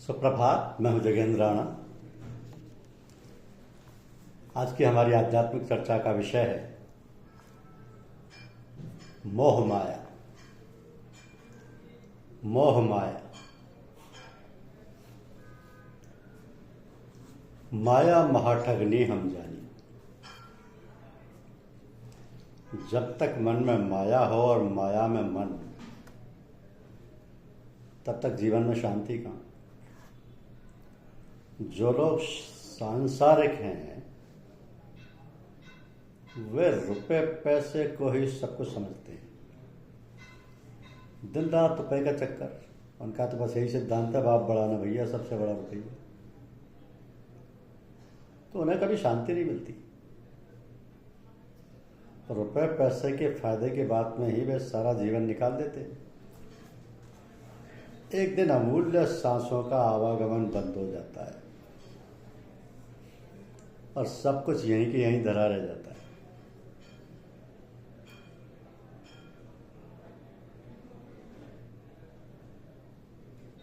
सुप्रभात। मैं हूं जगेंद्र राणा। आज की हमारी आध्यात्मिक चर्चा का विषय है मोह माया। मोह माया, माया महाठगनी हम जानी। जब तक मन में माया हो और माया में मन, तब तक जीवन में शांति कहाँ। जो लोग सांसारिक हैं वे रुपए पैसे को ही सब कुछ समझते हैं। दिन रात रुपए का चक्कर, उनका तो बस यही सिद्धांत है, बाप बड़ा ना भैया, सबसे बड़ा रुपया। तो उन्हें कभी शांति नहीं मिलती। रुपए पैसे के फायदे की बात में ही वे सारा जीवन निकाल देते हैं। एक दिन अमूल्य सांसों का आवागमन बंद हो जाता है और सब कुछ यहीं के यहीं धरा रह जाता है।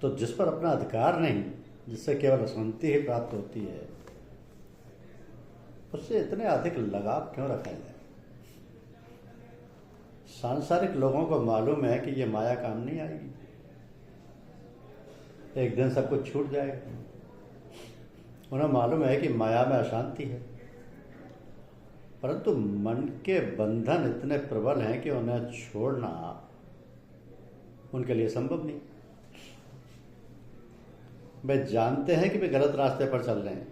तो जिस पर अपना अधिकार नहीं, जिससे केवल अशांति ही प्राप्त होती है, उससे इतने अधिक लगाव क्यों रखा जाए। सांसारिक लोगों को मालूम है कि ये माया काम नहीं आएगी, एक दिन सब कुछ छूट जाएगा। उन्हें मालूम है कि माया में अशांति है, परंतु मन के बंधन इतने प्रबल हैं कि उन्हें छोड़ना उनके लिए संभव नहीं। वे जानते हैं कि वे गलत रास्ते पर चल रहे हैं,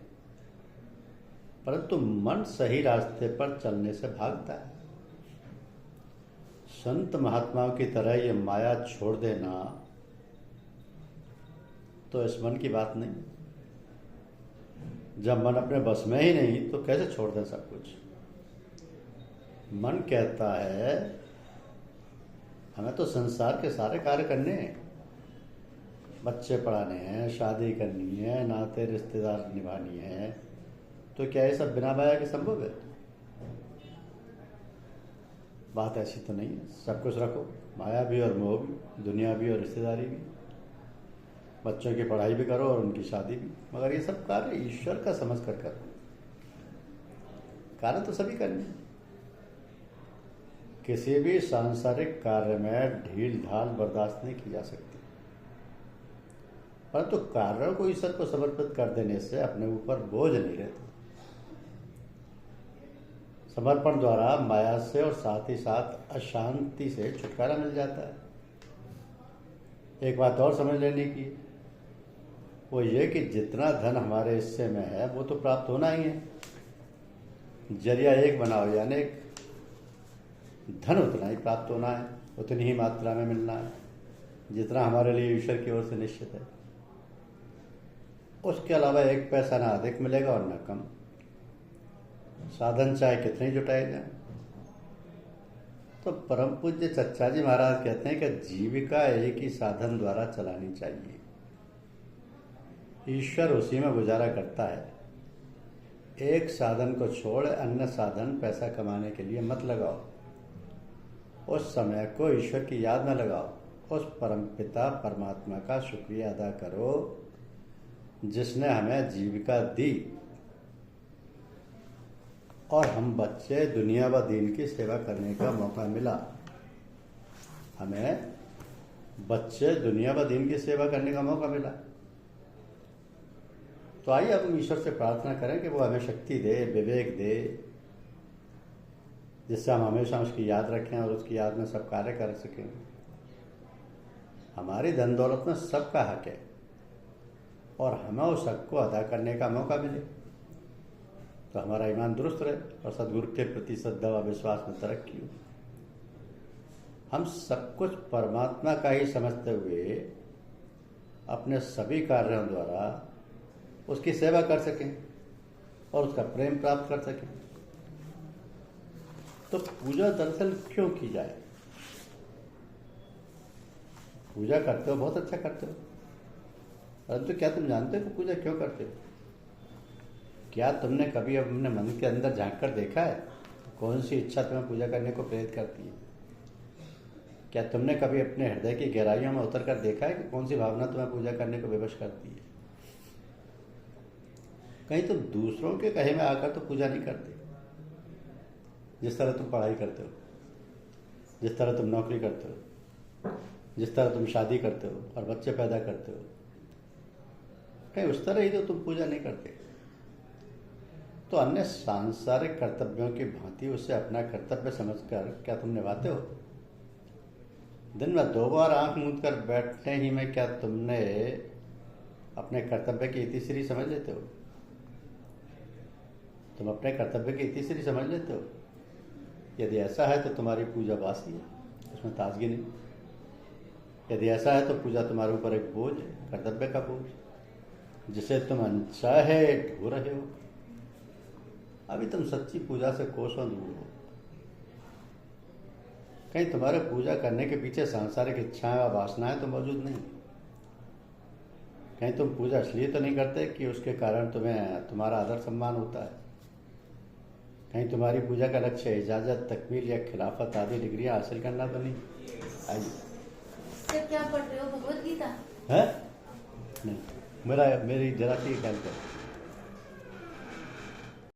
परंतु मन सही रास्ते पर चलने से भागता है। संत महात्माओं की तरह ये माया छोड़ देना तो इस मन की बात नहीं। जब मन अपने बस में ही नहीं तो कैसे छोड़ दें सब कुछ। मन कहता है हमें तो संसार के सारे कार्य करने हैं, बच्चे पढ़ाने हैं, शादी करनी है, नाते रिश्तेदार निभानी है, तो क्या ये सब बिना माया के संभव है? बात ऐसी तो नहीं है। सब कुछ रखो, माया भी और मोह भी, दुनिया भी और रिश्तेदारी भी, बच्चों की पढ़ाई भी करो और उनकी शादी भी, मगर ये सब कार्य ईश्वर का समझ कर करो। कार्य तो सभी करने। किसी भी सांसारिक कार्य में ढील ढाल बर्दाश्त नहीं की जा सकती, परंतु कार्यों को ईश्वर को समर्पित कर देने से अपने ऊपर बोझ नहीं रहता। समर्पण द्वारा माया से और साथ ही साथ अशांति से छुटकारा मिल जाता है। एक बात और समझ लेने की, वो ये कि जितना धन हमारे हिस्से में है वो तो प्राप्त होना ही है। जरिया एक बनाओ यानी धन उतना ही प्राप्त होना है, उतनी ही मात्रा में मिलना है जितना हमारे लिए ईश्वर की ओर से निश्चित है। उसके अलावा एक पैसा ना अधिक मिलेगा और न कम। साधन चाहे कितने जुटाए जाए। तो परम पूज्य चच्चा जी महाराज कहते हैं कि जीविका एक ही साधन द्वारा चलानी चाहिए। ईश्वर उसी में गुजारा करता है। एक साधन को छोड़ अन्य साधन पैसा कमाने के लिए मत लगाओ। उस समय को ईश्वर की याद में लगाओ। उस परम पिता परमात्मा का शुक्रिया अदा करो जिसने हमें जीविका दी और हम बच्चे दुनिया व दीन की सेवा करने का मौका मिला। हमें बच्चे दुनिया व दीन की सेवा करने का मौका मिला। तो आइए अब हम ईश्वर से प्रार्थना करें कि वो हमें शक्ति दे, विवेक दे, जिससे हम हमेशा उसकी याद रखें और उसकी याद में सब कार्य कर सकें। हमारी धन दौलत में सबका हक है और हमें उस हक को अदा करने का मौका मिले तो हमारा ईमान दुरुस्त रहे और सदगुरु के प्रति श्रद्धा व विश्वास में तरक्की हो। हम सब कुछ परमात्मा का ही समझते हुए अपने सभी कार्यों द्वारा उसकी सेवा कर सकें और उसका प्रेम प्राप्त कर सकें। तो पूजा दरअसल क्यों की जाए? पूजा करते हो, बहुत अच्छा करते हो, परंतु क्या तुम जानते हो कि पूजा क्यों करते हो? क्या तुमने कभी अपने मन के अंदर झांक कर देखा है कौन सी इच्छा तुम्हें पूजा करने को प्रेरित करती है? क्या तुमने कभी अपने हृदय की गहराइयों में उतर कर देखा है कि कौन सी भावना तुम्हें पूजा करने को विवश करती है? कहीं तुम दूसरों के कहे में आकर तो पूजा नहीं करते। जिस तरह तुम पढ़ाई करते हो, जिस तरह तुम नौकरी करते हो, जिस तरह तुम शादी करते हो और बच्चे पैदा करते हो, कहीं उस तरह ही तो तुम पूजा नहीं करते। तो अन्य सांसारिक कर्तव्यों की भांति उसे अपना कर्तव्य समझकर क्या तुम निभाते हो? दिन में 2 बार आंख मूंद कर बैठने ही में क्या तुमने अपने कर्तव्य की इतिश्री समझ लेते हो? तुम अपने कर्तव्य की इतिश्री समझ लेते हो? यदि ऐसा है तो तुम्हारी पूजा बासी है, उसमें ताजगी नहीं। यदि ऐसा है तो पूजा तुम्हारे ऊपर एक बोझ है, कर्तव्य का बोझ, जिसे तुम अनचाहे ढो रहे हो। अभी तुम सच्ची पूजा से कोसों दूर हो। कहीं तुम्हारे पूजा करने के पीछे सांसारिक इच्छाएं और वासनाएं तो मौजूद नहीं? कहीं तुम पूजा इसलिए तो नहीं करते कि उसके कारण तुम्हें तुम्हारा आदर सम्मान होता है? कहीं तुम्हारी पूजा का लक्ष्य इजाजत, तकमील या खिलाफत आदि डिग्रियां हासिल करना तो नहीं? आइए, क्या पढ़ रहे हो, भगवत गीता? है नहीं, मेरी जरा सी हेल्प करो।